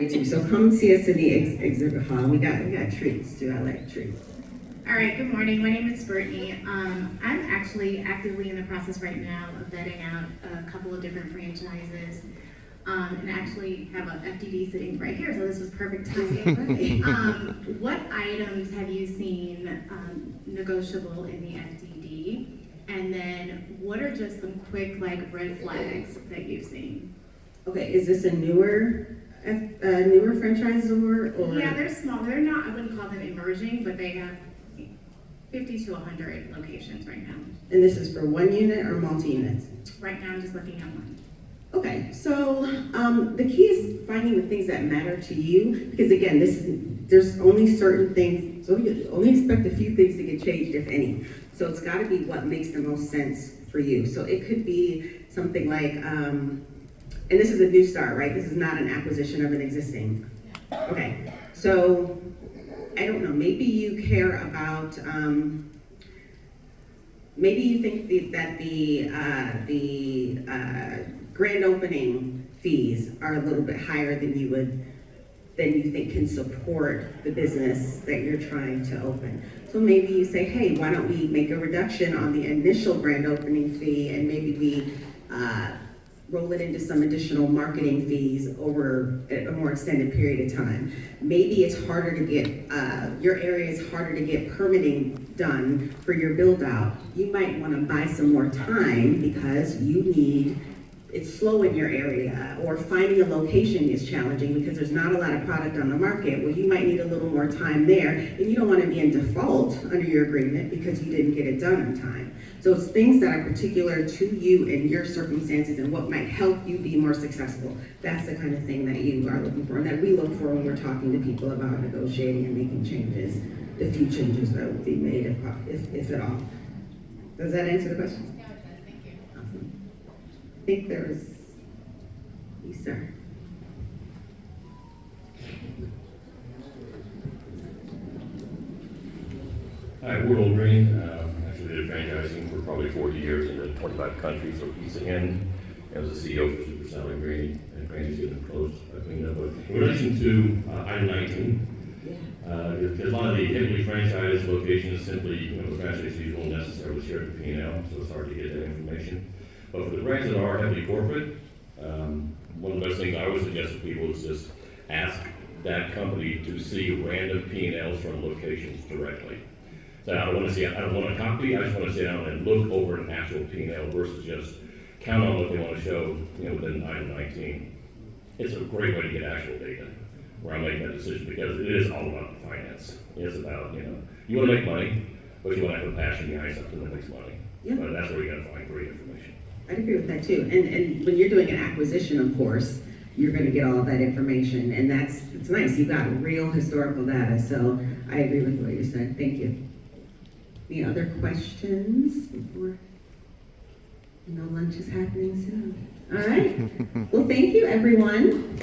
So come see us in the exhibit hall. We got treats too. I like treats. All right, good morning. My name is Brittany. I'm actually actively in the process right now of vetting out a couple of different franchises, and actually have an FDD sitting right here, so this was perfect timing. What items have you seen negotiable in the FDD? And then what are just some quick red flags that you've seen? Okay, is this a newer franchisor? Or? Yeah, they're small. They're not, I wouldn't call them emerging, but they have 50 to 100 locations right now. And this is for one unit or multi-unit? Right now, I'm just looking at one. Okay, so the key is finding the things that matter to you, because again, there's only certain things, so you only expect a few things to get changed, if any. So it's got to be what makes the most sense for you. So it could be something like, and this is a new start, right? This is not an acquisition of an existing. Okay, so I don't know, maybe you care about, maybe you think that the grand opening fees are a little bit higher than you think can support the business that you're trying to open. So maybe you say, hey, why don't we make a reduction on the initial grand opening fee, and maybe we roll it into some additional marketing fees over a more extended period of time. Maybe it's harder to get, your area is harder to get permitting done for your build out. You might want to buy some more time because it's slow in your area, or finding a location is challenging because there's not a lot of product on the market. Well, you might need a little more time there, and you don't want to be in default under your agreement because you didn't get it done on time. So it's things that are particular to you and your circumstances and what might help you be more successful. That's the kind of thing that you are looking for and that we look for when we're talking to people about negotiating and making changes, the few changes that will be made if at all. Does that answer the question? Yeah, it does. Thank you. Awesome. I think there was Lisa. Hi, World Green. Actually did franchising for probably 40 years in 25 countries. So Lisa Hen, I was the CEO for Super Salad Green, and Granny's getting close. In relation to item 19, a lot of the heavily franchised locations simply, the franchisees won't necessarily share the P&L, so it's hard to get that information. But for the brands that are heavily corporate, one of the best things I always suggest to people is just ask that company to see random P&Ls from locations directly. So I don't want a copy, I just want to sit down and look over an actual P&L versus just count on what they want to show, within item 19. It's a great way to get actual data where I'm making that decision, because it is all about the finance. It's about, you want to make money, but you want to have a passion behind something that makes money. Yeah. But that's where you got to find great information. I'd agree with that too. And when you're doing an acquisition, of course, you're going to get all that information, and it's nice. You've got real historical data, so I agree with what you said. Thank you. Any other questions before? Lunch is happening soon. All right. Well, thank you, everyone.